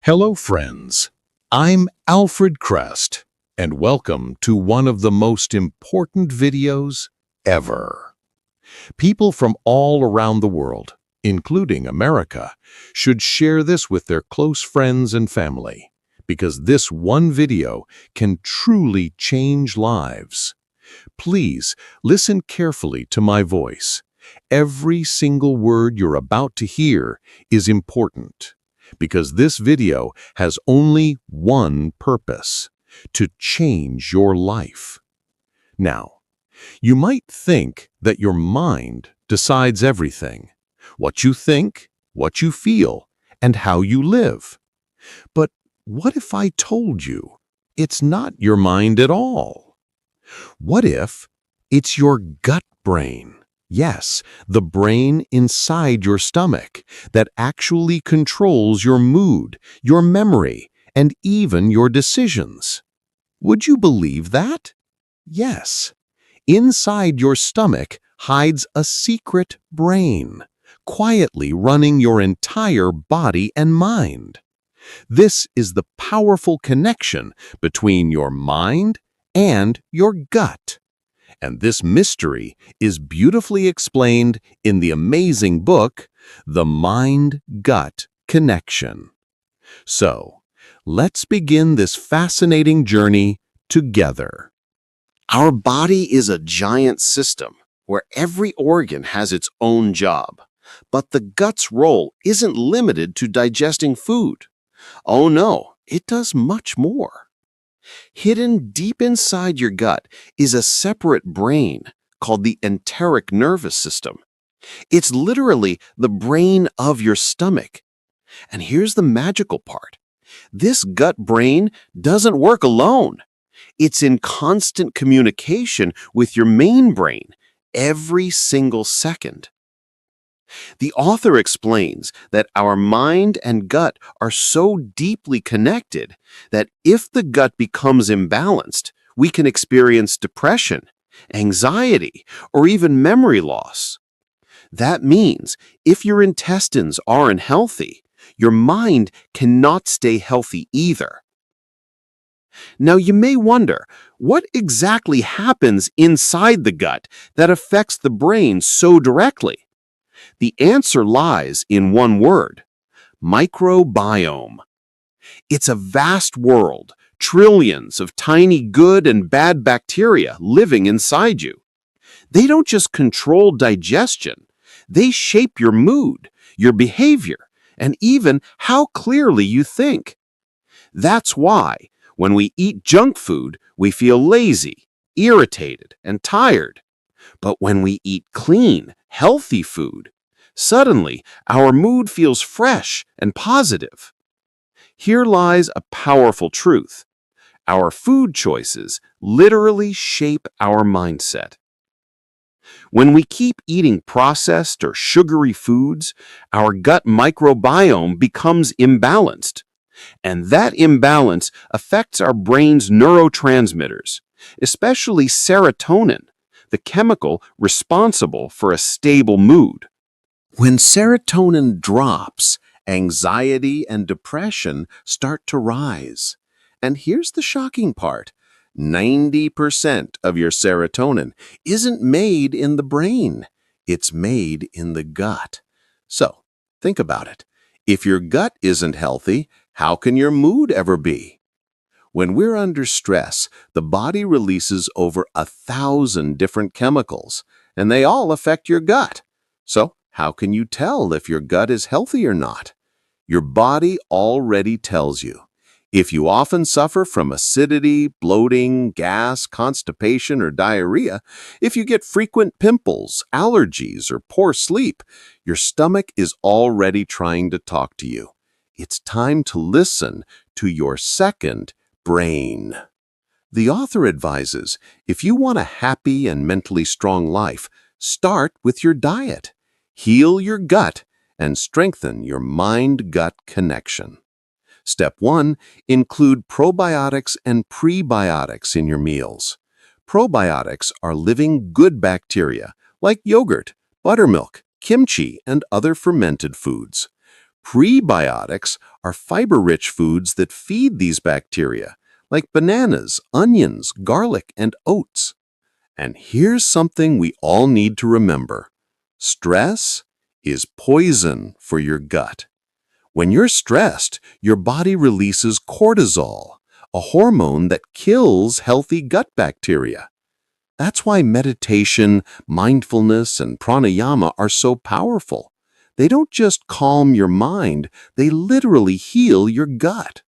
Hello, friends. I'm Alfred Crest, and welcome to one of the most important videos ever. People from all around the world, including America, should share this with their close friends and family, because this one video can truly change lives. Please listen carefully to my voice. Every single word you're about to hear is important, because this video has only one purpose: to change your life. Now, you might think that your mind decides everything: what you think, what you feel, and how you live. But what if I told you it's not your mind at all? What if it's your gut brain? Yes, the brain inside your stomach that actually controls your mood, your memory, and even your decisions. Would you believe that? Yes. Inside your stomach hides a secret brain, quietly running your entire body and mind. This is the powerful connection between your mind and your gut. And this mystery is beautifully explained in the amazing book, The Mind-Gut Connection. So, let's begin this fascinating journey together. Our body is a giant system where every organ has its own job, but the gut's role isn't limited to digesting food. Oh no, it does much more. Hidden deep inside your gut is a separate brain called the enteric nervous system. It's literally the brain of your stomach. And here's the magical part. This gut brain doesn't work alone. It's in constant communication with your main brain every single second. The author explains that our mind and gut are so deeply connected that if the gut becomes imbalanced, we can experience depression, anxiety, or even memory loss. That means if your intestines aren't healthy, your mind cannot stay healthy either. Now you may wonder, what exactly happens inside the gut that affects the brain so directly? The answer lies in one word: microbiome. It's a vast world, trillions of tiny good and bad bacteria living inside you. They don't just control digestion, they shape your mood, your behavior, and even how clearly you think. That's why, when we eat junk food, we feel lazy, irritated, and tired. But when we eat clean, healthy food, suddenly our mood feels fresh and positive. Here lies a powerful truth. Our food choices literally shape our mindset. When we keep eating processed or sugary foods, our gut microbiome becomes imbalanced. And that imbalance affects our brain's neurotransmitters, especially serotonin, the chemical responsible for a stable mood. When serotonin drops, anxiety and depression start to rise. And here's the shocking part: 90% of your serotonin isn't made in the brain, it's made in the gut. So, think about it. If your gut isn't healthy, how can your mood ever be? When we're under stress, the body releases over 1,000 different chemicals, and they all affect your gut. So, how can you tell if your gut is healthy or not? Your body already tells you. If you often suffer from acidity, bloating, gas, constipation, or diarrhea, if you get frequent pimples, allergies, or poor sleep, your stomach is already trying to talk to you. It's time to listen to your second brain. The author advises, if you want a happy and mentally strong life, start with your diet. Heal your gut and strengthen your mind-gut connection. Step 1, include probiotics and prebiotics in your meals. Probiotics are living good bacteria like yogurt, buttermilk, kimchi, and other fermented foods. Prebiotics are fiber-rich foods that feed these bacteria, like bananas, onions, garlic, and oats. And here's something we all need to remember. Stress is poison for your gut. When you're stressed, your body releases cortisol, a hormone that kills healthy gut bacteria. That's why meditation, mindfulness, and pranayama are so powerful. They don't just calm your mind, they literally heal your gut.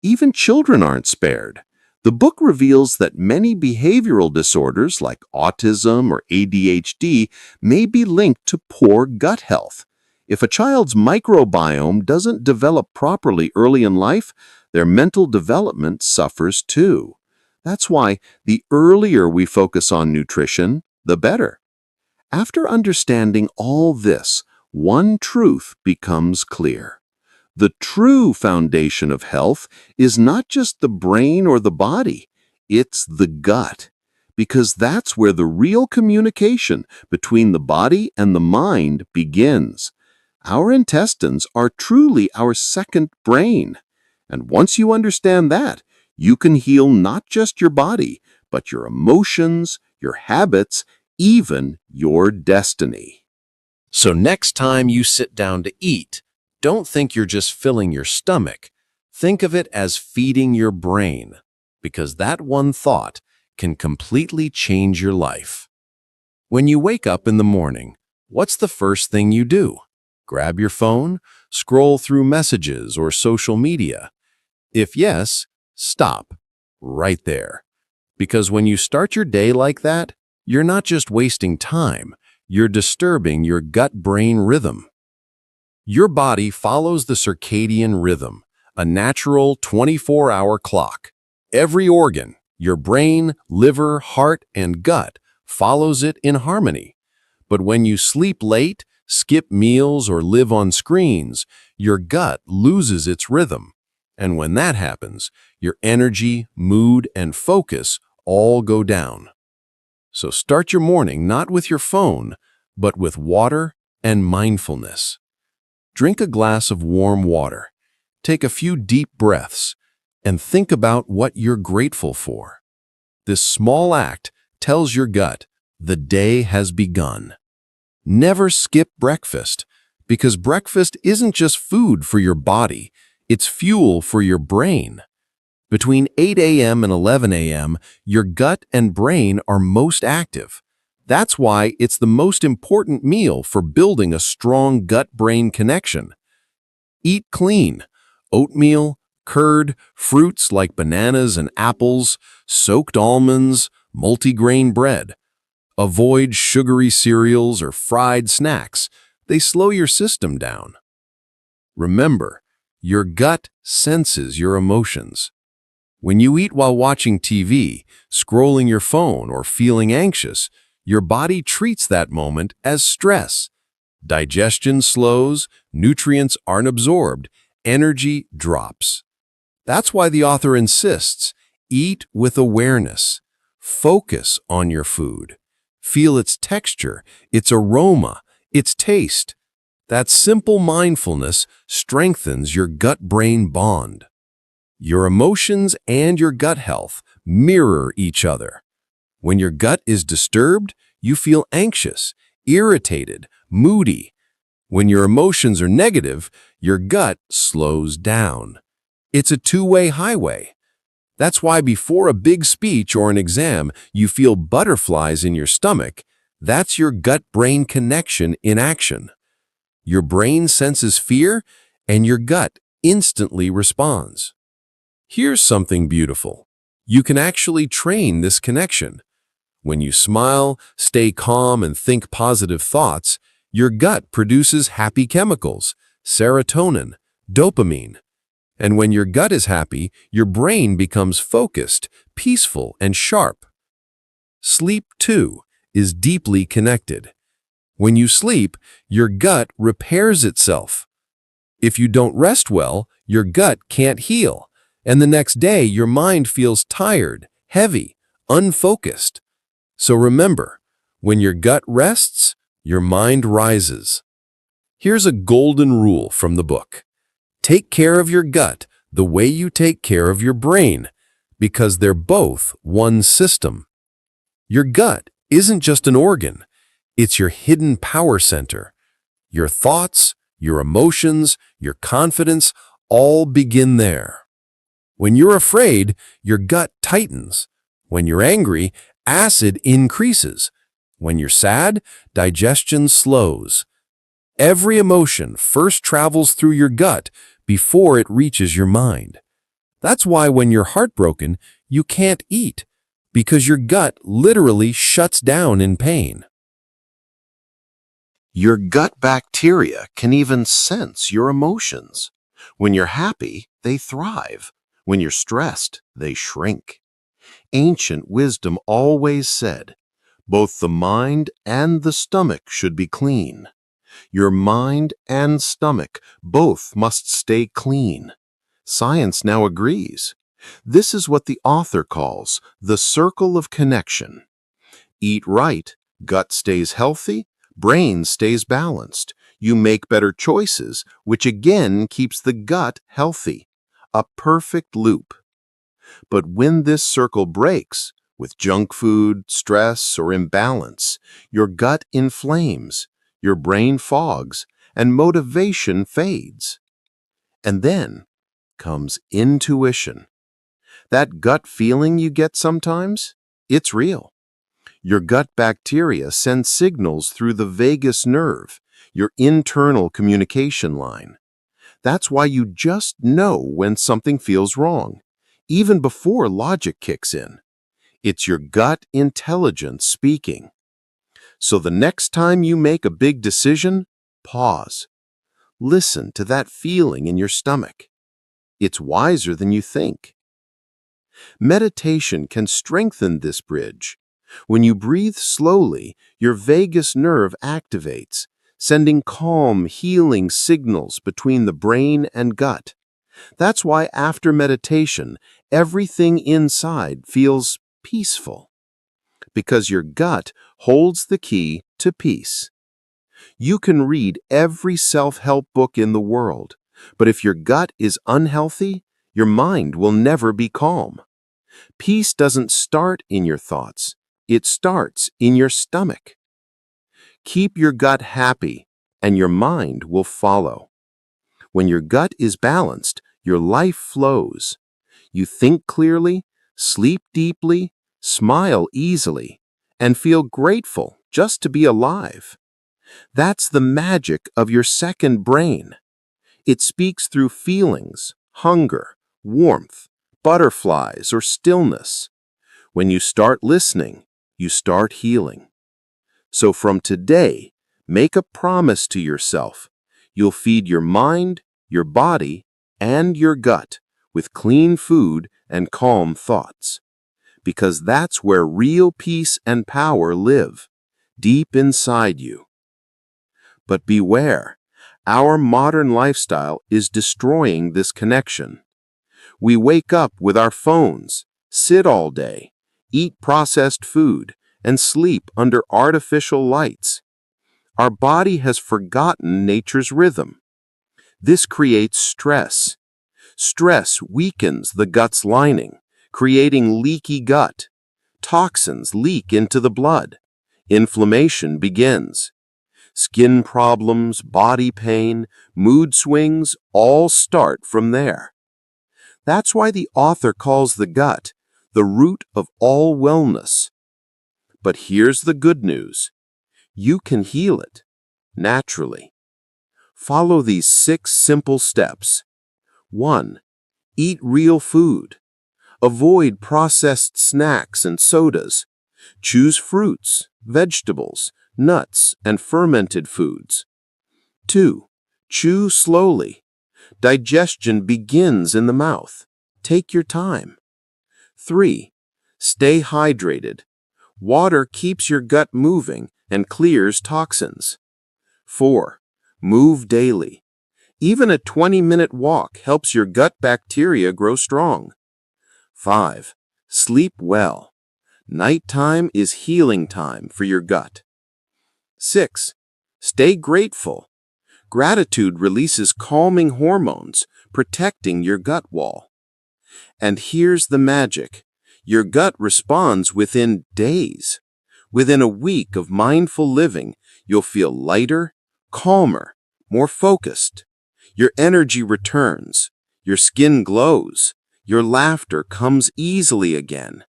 Even children aren't spared. The book reveals that many behavioral disorders like autism or ADHD may be linked to poor gut health. If a child's microbiome doesn't develop properly early in life, their mental development suffers too. That's why the earlier we focus on nutrition, the better. After understanding all this, one truth becomes clear. The true foundation of health is not just the brain or the body, it's the gut. Because that's where the real communication between the body and the mind begins. Our intestines are truly our second brain. And once you understand that, you can heal not just your body, but your emotions, your habits, even your destiny. So next time you sit down to eat, don't think you're just filling your stomach. Think of it as feeding your brain, because that one thought can completely change your life. When you wake up in the morning, what's the first thing you do? Grab your phone, scroll through messages or social media? If yes, stop right there. Because when you start your day like that, you're not just wasting time, you're disturbing your gut-brain rhythm. Your body follows the circadian rhythm, a natural 24-hour clock. Every organ, your brain, liver, heart, and gut, follows it in harmony. But when you sleep late, skip meals, or live on screens, your gut loses its rhythm. And when that happens, your energy, mood, and focus all go down. So start your morning not with your phone, but with water and mindfulness. Drink a glass of warm water, take a few deep breaths, and think about what you're grateful for. This small act tells your gut the day has begun. Never skip breakfast, because breakfast isn't just food for your body, it's fuel for your brain. Between 8 a.m. and 11 a.m., your gut and brain are most active. That's why it's the most important meal for building a strong gut-brain connection. Eat clean. Oatmeal, curd, fruits like bananas and apples, soaked almonds, multigrain bread. Avoid sugary cereals or fried snacks. They slow your system down. Remember, your gut senses your emotions. When you eat while watching TV, scrolling your phone, or feeling anxious, your body treats that moment as stress. Digestion slows, nutrients aren't absorbed, energy drops. That's why the author insists, eat with awareness. Focus on your food. Feel its texture, its aroma, its taste. That simple mindfulness strengthens your gut-brain bond. Your emotions and your gut health mirror each other. When your gut is disturbed, you feel anxious, irritated, moody. When your emotions are negative, your gut slows down. It's a two-way highway. That's why before a big speech or an exam, you feel butterflies in your stomach. That's your gut-brain connection in action. Your brain senses fear, and your gut instantly responds. Here's something beautiful. You can actually train this connection. When you smile, stay calm, and think positive thoughts, your gut produces happy chemicals, serotonin, dopamine. And when your gut is happy, your brain becomes focused, peaceful, and sharp. Sleep, too, is deeply connected. When you sleep, your gut repairs itself. If you don't rest well, your gut can't heal, and the next day your mind feels tired, heavy, unfocused. So remember, when your gut rests, your mind rises. Here's a golden rule from the book. Take care of your gut the way you take care of your brain, because they're both one system. Your gut isn't just an organ, it's your hidden power center. Your thoughts, your emotions, your confidence all begin there. When you're afraid, your gut tightens. When you're angry, acid increases. When you're sad, digestion slows. Every emotion first travels through your gut before it reaches your mind. That's why when you're heartbroken, you can't eat, because your gut literally shuts down in pain. Your gut bacteria can even sense your emotions. When you're happy, they thrive. When you're stressed, they shrink. Ancient wisdom always said, both the mind and the stomach should be clean. Your mind and stomach both must stay clean. Science now agrees. This is what the author calls the circle of connection. Eat right, gut stays healthy, brain stays balanced. You make better choices, which again keeps the gut healthy. A perfect loop. But when this circle breaks, with junk food, stress, or imbalance, your gut inflames, your brain fogs, and motivation fades. And then comes intuition. That gut feeling you get sometimes, it's real. Your gut bacteria send signals through the vagus nerve, your internal communication line. That's why you just know when something feels wrong, even before logic kicks in. It's your gut intelligence speaking. So the next time you make a big decision, pause. Listen to that feeling in your stomach. It's wiser than you think. Meditation can strengthen this bridge. When you breathe slowly, your vagus nerve activates, sending calm, healing signals between the brain and gut. That's why after meditation, everything inside feels peaceful. Because your gut holds the key to peace. You can read every self-help book in the world, but if your gut is unhealthy, your mind will never be calm. Peace doesn't start in your thoughts, it starts in your stomach. Keep your gut happy, and your mind will follow. When your gut is balanced, your life flows. You think clearly, sleep deeply, smile easily, and feel grateful just to be alive. That's the magic of your second brain. It speaks through feelings, hunger, warmth, butterflies, or stillness. When you start listening, you start healing. So from today, make a promise to yourself. You'll feed your mind, your body, and your gut with clean food and calm thoughts. Because that's where real peace and power live, deep inside you. But beware, our modern lifestyle is destroying this connection. We wake up with our phones, sit all day, eat processed food, and sleep under artificial lights. Our body has forgotten nature's rhythm. This creates stress. Stress weakens the gut's lining, creating leaky gut. Toxins leak into the blood. Inflammation begins. Skin problems, body pain, mood swings all start from there. That's why the author calls the gut the root of all wellness. But here's the good news. You can heal it, naturally. Follow these 6 simple steps. 1. Eat real food. Avoid processed snacks and sodas. Choose fruits, vegetables, nuts, and fermented foods. 2. Chew slowly. Digestion begins in the mouth. Take your time. 3. Stay hydrated. Water keeps your gut moving and clears toxins. 4. Move daily. Even a 20-minute walk helps your gut bacteria grow strong. 5. Sleep well. Nighttime is healing time for your gut. 6. Stay grateful. Gratitude releases calming hormones, protecting your gut wall. And here's the magic. Your gut responds within days. Within a week of mindful living, you'll feel lighter, calmer, more focused. Your energy returns. Your skin glows. Your laughter comes easily again.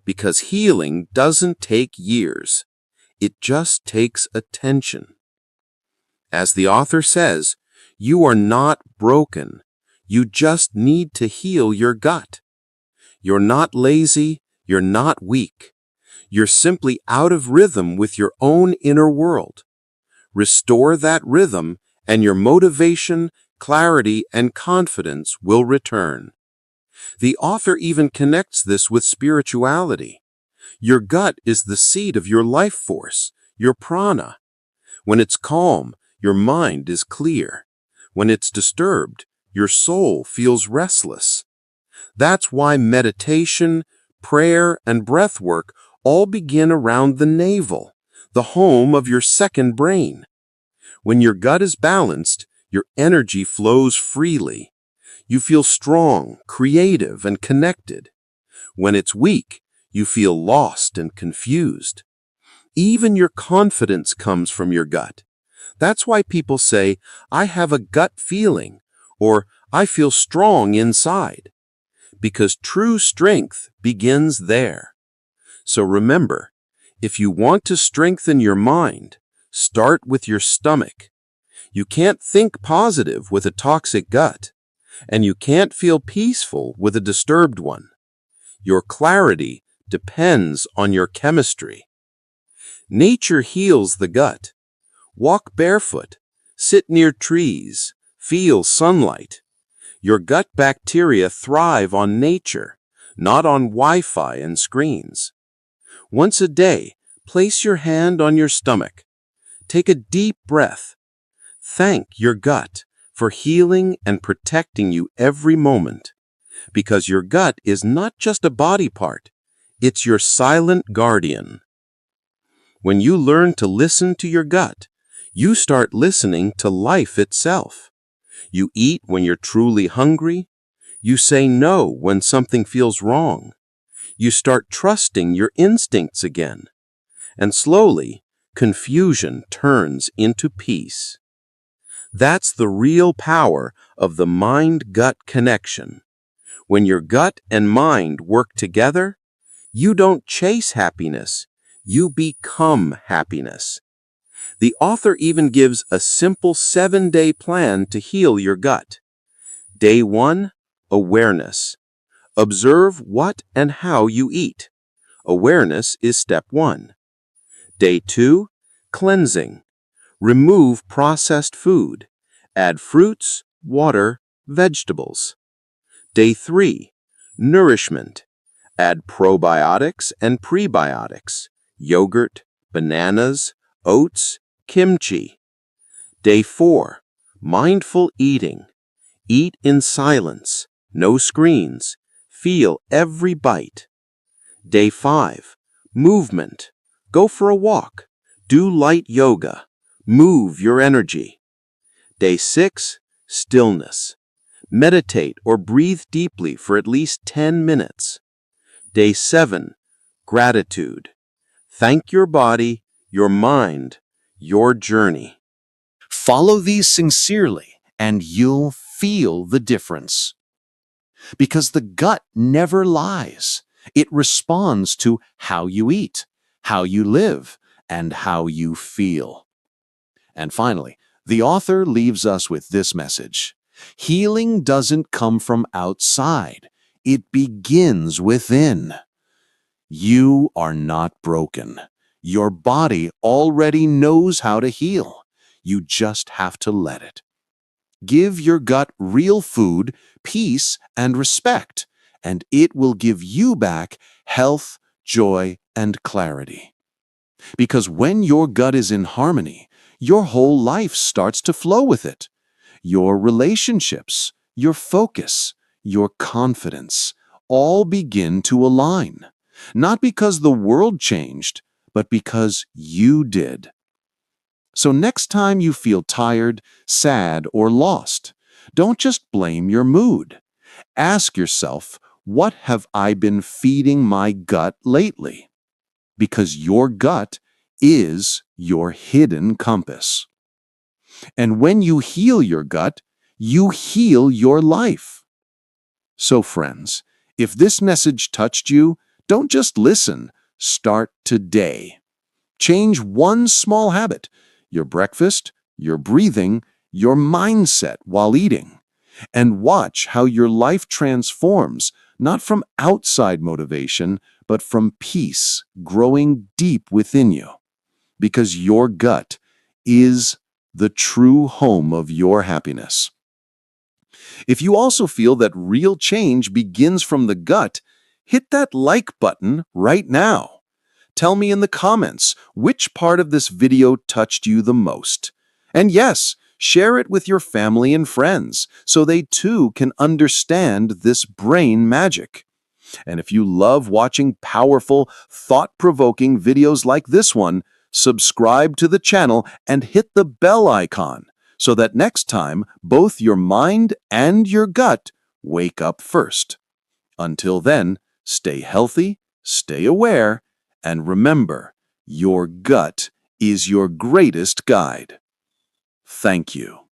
Because healing doesn't take years. It just takes attention. As the author says, you are not broken. You just need to heal your gut. You're not lazy. You're not weak. You're simply out of rhythm with your own inner world. Restore that rhythm, and your motivation, clarity, and confidence will return. The author even connects this with spirituality. Your gut is the seat of your life force, your prana. When it's calm, your mind is clear. When it's disturbed, your soul feels restless. That's why meditation, prayer, and breath work all begin around the navel, the home of your second brain. When your gut is balanced, your energy flows freely. You feel strong, creative, and connected. When it's weak, you feel lost and confused. Even your confidence comes from your gut. That's why people say, I have a gut feeling, or I feel strong inside. Because true strength begins there. So remember, if you want to strengthen your mind, start with your stomach. You can't think positive with a toxic gut, and you can't feel peaceful with a disturbed one. Your clarity depends on your chemistry. Nature heals the gut. Walk barefoot, sit near trees, feel sunlight. Your gut bacteria thrive on nature, not on Wi-Fi and screens. Once a day, place your hand on your stomach. Take a deep breath. Thank your gut for healing and protecting you every moment. Because your gut is not just a body part, it's your silent guardian. When you learn to listen to your gut, you start listening to life itself. You eat when you're truly hungry. You say no when something feels wrong. You start trusting your instincts again. And slowly, confusion turns into peace. That's the real power of the mind-gut connection. When your gut and mind work together, you don't chase happiness, you become happiness. The author even gives a simple 7-day plan to heal your gut. Day 1, awareness. Observe what and how you eat. Awareness is step 1. Day 2, cleansing. Remove processed food. Add fruits, water, vegetables. Day 3, nourishment. Add probiotics and prebiotics, yogurt, bananas, oats, kimchi. Day 4, mindful eating. Eat in silence, no screens. Feel every bite. Day 5, movement. Go for a walk. Do light yoga. Move your energy. Day 6, stillness. Meditate or breathe deeply for at least 10 minutes. Day 7, gratitude. Thank your body, your mind, your journey. Follow these sincerely, and you'll feel the difference. Because the gut never lies. It responds to how you eat, how you live, and how you feel. And finally, the author leaves us with this message. Healing doesn't come from outside. It begins within. You are not broken. Your body already knows how to heal. You just have to let it. Give your gut real food, peace, and respect, and it will give you back health, joy, and clarity. Because when your gut is in harmony, your whole life starts to flow with it. Your relationships, your focus, your confidence, all begin to align. Not because the world changed, but because you did. So next time you feel tired, sad, or lost, don't just blame your mood. Ask yourself, what have I been feeding my gut lately? Because your gut is your hidden compass. And when you heal your gut, you heal your life. So friends, if this message touched you, don't just listen, start today. Change one small habit, your breakfast, your breathing, your mindset while eating, and watch how your life transforms, not from outside motivation, but from peace growing deep within you. Because your gut is the true home of your happiness. If you also feel that real change begins from the gut, hit that like button right now. Tell me in the comments which part of this video touched you the most. And yes, share it with your family and friends so they too can understand this brain magic. And if you love watching powerful, thought-provoking videos like this one, subscribe to the channel and hit the bell icon so that next time both your mind and your gut wake up first. Until then, stay healthy, stay aware, and remember, your gut is your greatest guide. Thank you.